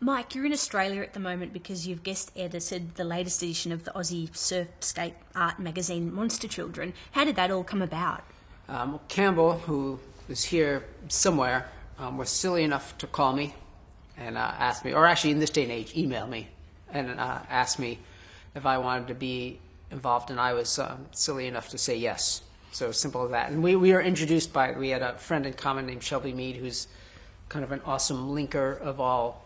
Mike, you're in Australia at the moment because you've guest edited the latest edition of the Aussie surf skate art magazine Monster Children. How did that all come about? Campbell, who is here somewhere, was silly enough to call me and ask me, or actually in this day and age, email me and ask me if I wanted to be involved, and I was silly enough to say yes. So simple as that. And we were introduced we had a friend in common named Shelby Mead, who's kind of an awesome linker of all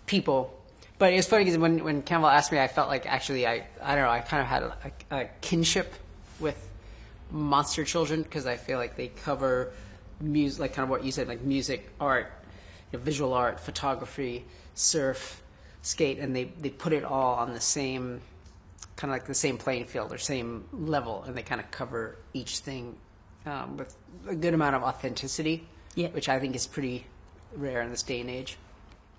people. But it was funny because when Campbell asked me, I felt like actually, I don't know, I kind of had a kinship with Monster Children, because I feel like they cover music, like kind of what you said, like music, art, visual art, photography, surf, skate, and they put it all on the same, kind of like the same playing field or same level, and they kind of cover each thing with a good amount of authenticity, which I think is pretty rare in this day and age.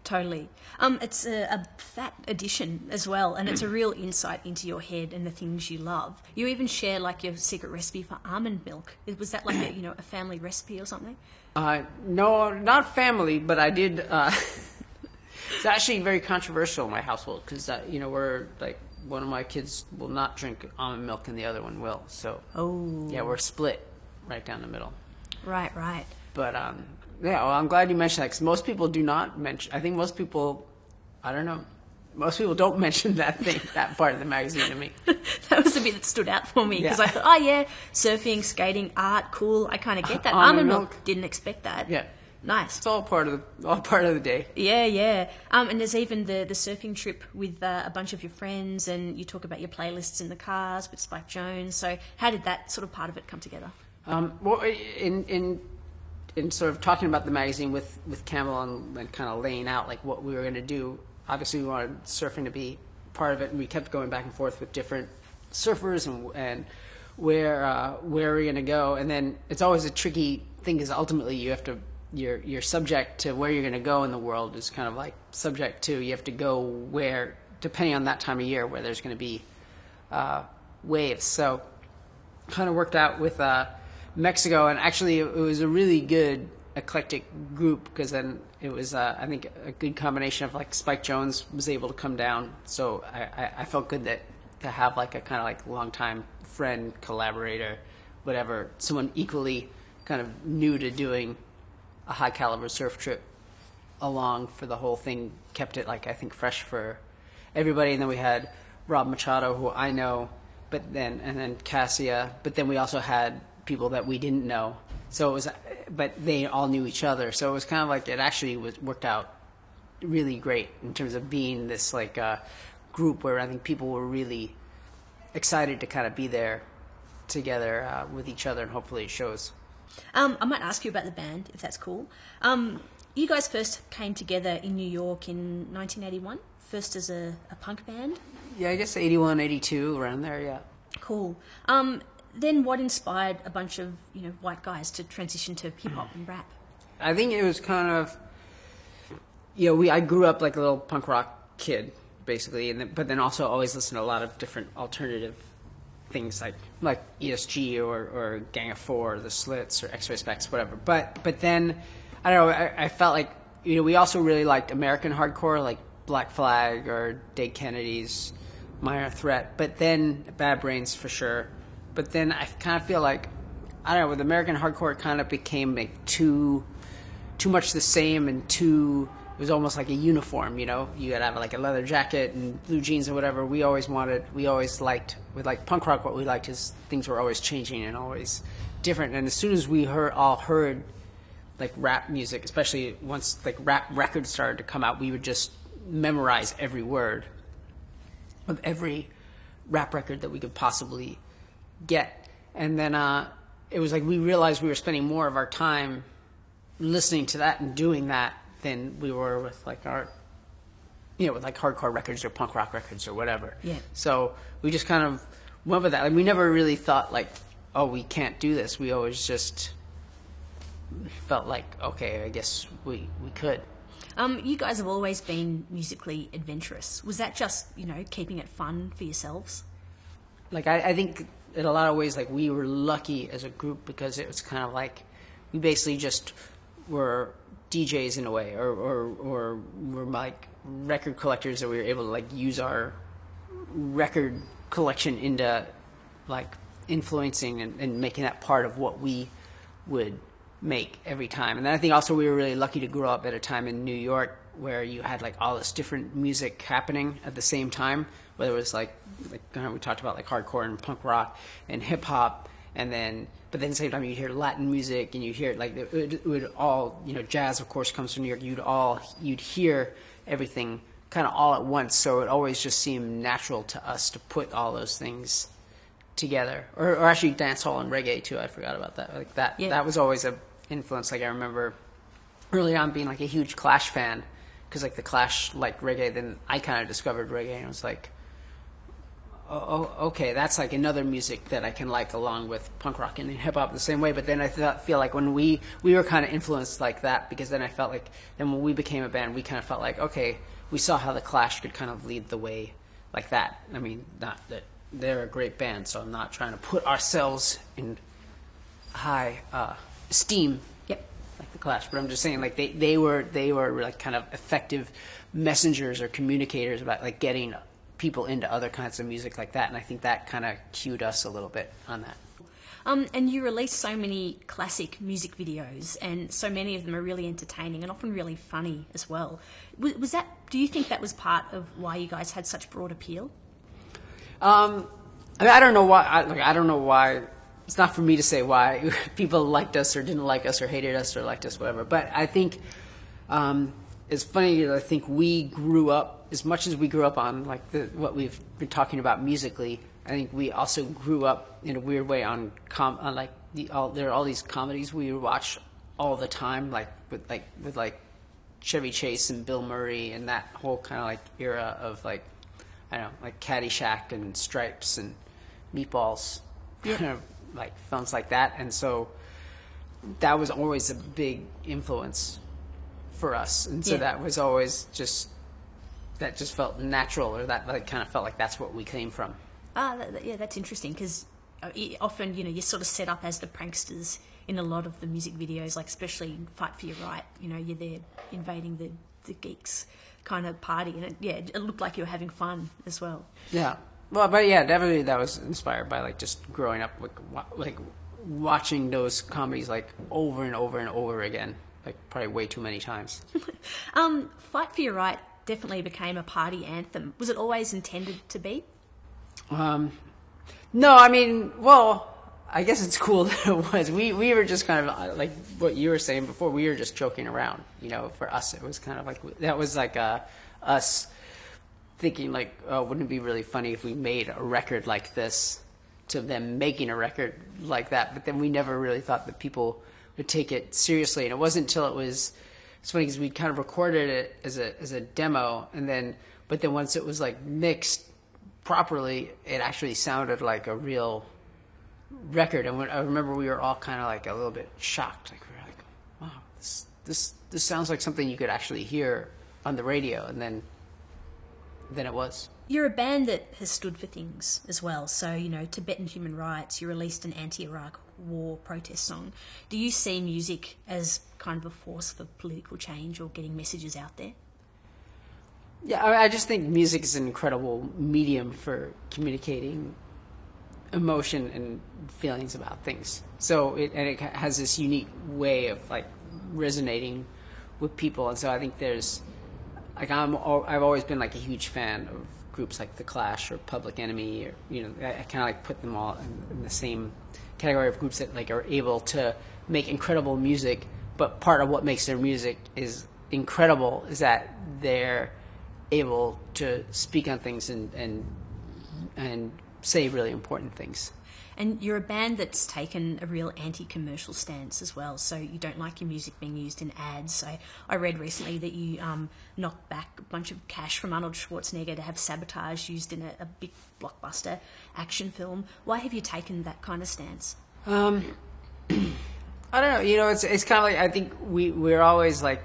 Totally. It's a fat edition as well, and it's a real insight into your head and the things you love. You even share like your secret recipe for almond milk. Was that like a family recipe or something? No, not family, but I did. It's actually very controversial in my household because we're like, one of my kids will not drink almond milk and the other one will. So we're split right down the middle. Right. But well, I'm glad you mentioned that, because most people do not mention. I think most people, I don't know, most people don't mention that part of the magazine to me. That was the bit that stood out for me, because I thought, surfing, skating, art, cool. I kind of get that. Almond milk, didn't expect that. Yeah. Nice. It's all part of the day. Yeah. And there's even the surfing trip with a bunch of your friends, and you talk about your playlists in the cars with Spike Jones. So how did that sort of part of it come together? Well, in sort of talking about the magazine with Campbell and kind of laying out like what we were going to do, obviously we wanted surfing to be part of it, and we kept going back and forth with different surfers and where we're going to go. And then it's always a tricky thing, because ultimately you have to, you're subject to where you're going to go in the world is kind of like subject to, you have to go where, depending on that time of year, where there's going to be waves. So kind of worked out with Mexico, and actually it was a really good eclectic group, because then it was I think a good combination of like Spike Jones was able to come down, so I felt good that to have like a kind of like longtime friend, collaborator, whatever, someone equally kind of new to doing a high caliber surf trip along for the whole thing, kept it like I think fresh for everybody. And then we had Rob Machado, who I know, and then Cassia, but then we also had people that we didn't know, so it was, but they all knew each other, so it was kind of like, it actually worked out really great in terms of being this like group where I think people were really excited to kind of be there together with each other, and hopefully it shows. I might ask you about the band, if that's cool. You guys first came together in New York in 1981, first as a punk band? Yeah, I guess 81, 82, around there, yeah. Cool. Then what inspired a bunch of white guys to transition to hip-hop and rap? I think it was kind of, I grew up like a little punk rock kid, basically, but then also always listened to a lot of different alternative things like ESG or Gang of Four, or the Slits, or X-Ray Specs, whatever. But then, I don't know, I felt like, we also really liked American hardcore, like Black Flag or Dead Kennedys, Minor Threat, but then Bad Brains for sure. But then I kind of feel like, I don't know, with American hardcore, it kind of became like too much the same, and it was almost like a uniform, you gotta have like a leather jacket and blue jeans and whatever. We always liked, with like punk rock, what we liked is things were always changing and always different. And as soon as we all heard like rap music, especially once like rap records started to come out, we would just memorize every word of every rap record that we could possibly get. And then it was like we realized we were spending more of our time listening to that and doing that than we were with like our with like hardcore records or punk rock records or whatever. So we just kind of went with that. Like, we never really thought like, oh, we can't do this. We always just felt like, okay, I guess we could. You guys have always been musically adventurous. Was that just keeping it fun for yourselves? Like I think in a lot of ways, like we were lucky as a group, because it was kind of like we basically just were DJs in a way, or we're like record collectors that we were able to like use our record collection into like influencing and making that part of what we would make every time. And then I think also we were really lucky to grow up at a time in New York where you had like all this different music happening at the same time, whether it was like we talked about like hardcore and punk rock and hip hop, and then but then at the same time you hear Latin music and you hear like it would all, you know, jazz of course comes from New York. You'd hear everything kind of all at once, so it always just seemed natural to us to put all those things together. Or actually dancehall and reggae too. I forgot about that. Like that. Yeah. That was always a influence. Like I remember early on being like a huge Clash fan because like the Clash liked reggae. Then I kind of discovered reggae and I was like, oh, okay, that's like another music that I can like along with punk rock and hip hop the same way. But then I feel like when we were kind of influenced like that, because then I felt like then when we became a band, we kind of felt like, okay, we saw how the Clash could kind of lead the way like that. I mean, not that they're a great band, so I'm not trying to put ourselves in high esteem. Yep. Like the Clash, but I'm just saying like they were like kind of effective messengers or communicators about like getting people into other kinds of music like that, and I think that kind of cued us a little bit on that. And you release so many classic music videos, and so many of them are really entertaining and often really funny as well. Was that? Do you think that was part of why you guys had such broad appeal? I mean, I don't know why. I don't know why. It's not for me to say why people liked us or didn't like us or hated us or liked us, whatever. But I think it's funny. I think we grew up as much as we grew up on like what we've been talking about musically. I think we also grew up in a weird way on like there are all these comedies we would watch all the time, like with Chevy Chase and Bill Murray and that whole kind of like era of like, I don't know, like Caddyshack and Stripes and Meatballs, kind of like films like that. And so that was always a big influence for us. And so that was always just felt natural, or that like kind of felt like that's what we came from. That's interesting because often, you know, you're sort of set up as the pranksters in a lot of the music videos, like especially in Fight for Your Right. You know, you're there invading the geeks kind of party, and it looked like you were having fun as well. Yeah, well, but yeah, definitely that was inspired by like just growing up like watching those comedies like over and over and over again, like probably way too many times. Fight for Your Right definitely became a party anthem. Was it always intended to be? No, I mean, well, I guess it's cool that it was. We were just kind of like what you were saying before. We were just joking around, you know. For us, it was kind of like that was like us thinking like, oh, wouldn't it be really funny if we made a record like this? To them making a record like that, but then we never really thought that people would take it seriously. And it wasn't until it's funny because we kind of recorded it as a demo, but then once it was like mixed properly, it actually sounded like a real record. And I remember we were all kind of like a little bit shocked. Like we were like, wow, this sounds like something you could actually hear on the radio. And then it was. You're a band that has stood for things as well. So, you know, Tibetan human rights, you released an anti-Iraq war protest song. Do you see music as kind of a force for political change or getting messages out there? Yeah, I just think music is an incredible medium for communicating emotion and feelings about things. So it has this unique way of like resonating with people, and so I think there's like I've always been like a huge fan of groups like The Clash or Public Enemy, or you know, I kind of like put them all in the same category of groups that like are able to make incredible music, but part of what makes their music is incredible is that they're able to speak on things and say really important things. And you're a band that's taken a real anti-commercial stance as well, so you don't like your music being used in ads. So I read recently that you knocked back a bunch of cash from Arnold Schwarzenegger to have Sabotage used in a big blockbuster action film. Why have you taken that kind of stance? I don't know. You know, it's kind of like, I think we're always like,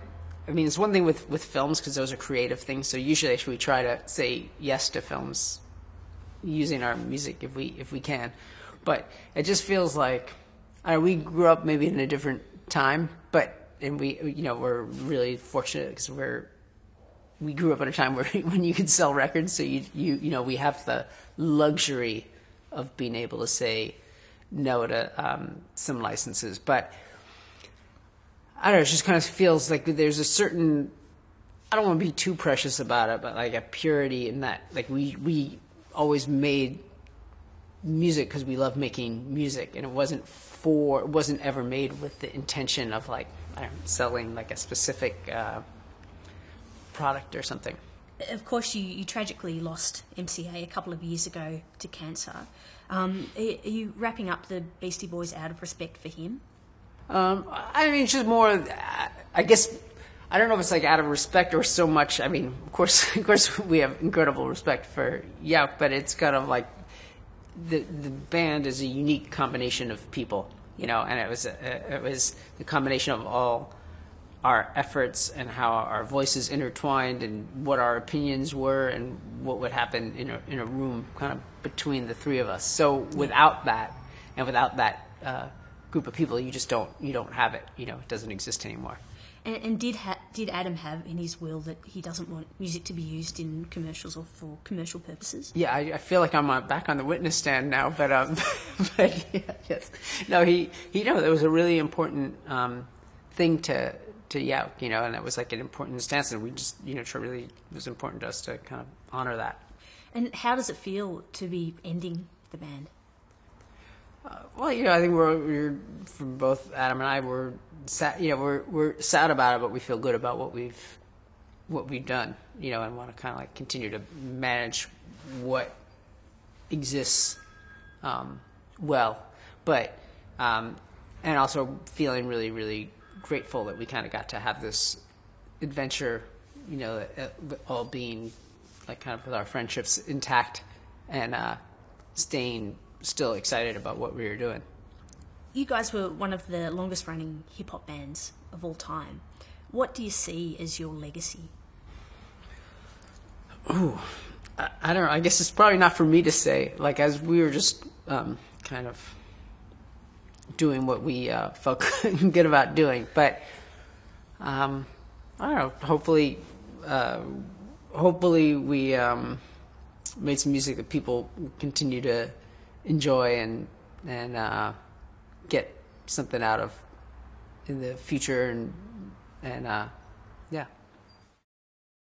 I mean, it's one thing with films because those are creative things. So usually we try to say yes to films using our music if we can. But it just feels like we grew up maybe in a different time, but and we're really fortunate because we grew up at a time where when you could sell records, so we have the luxury of being able to say no to some licenses. But I don't know, it just kind of feels like there's a certain, I don't want to be too precious about it, but like a purity in that, like we always made music because we love making music, and it wasn't ever made with the intention of like, I don't know, selling like a specific product or something. Of course, you tragically lost MCA a couple of years ago to cancer. Are you wrapping up the Beastie Boys out of respect for him? I mean, it's just more, I guess, I don't know if it's like out of respect or so much. I mean, of course, we have incredible respect for Yauch, but it's kind of like the band is a unique combination of people, and it was the combination of all our efforts and how our voices intertwined and what our opinions were and what would happen in a room kind of between the three of us. So without that, and without that group of people, you don't have it. It doesn't exist anymore. And did Adam have in his will that he doesn't want music to be used in commercials or for commercial purposes? Yeah, I feel like I'm back on the witness stand now, but yeah, yes, no, he there was a really important thing to Yauch, and it was like an important stance, and we just it really was important to us to kind of honor that. And how does it feel to be ending the band? Well, I think we're from both Adam and I, we're sad, we're sad about it, but we feel good about what we've done, and want to kind of like continue to manage what exists well, but and also feeling really, really grateful that we kind of got to have this adventure, all being like kind of with our friendships intact and staying still excited about what we were doing. You guys were one of the longest running hip hop bands of all time. What do you see as your legacy? Ooh, I don't know. I guess it's probably not for me to say. Like, as we were just kind of doing what we felt good about doing, but I don't know. Hopefully we made some music that people continue to enjoy and get something out of in the future, and yeah.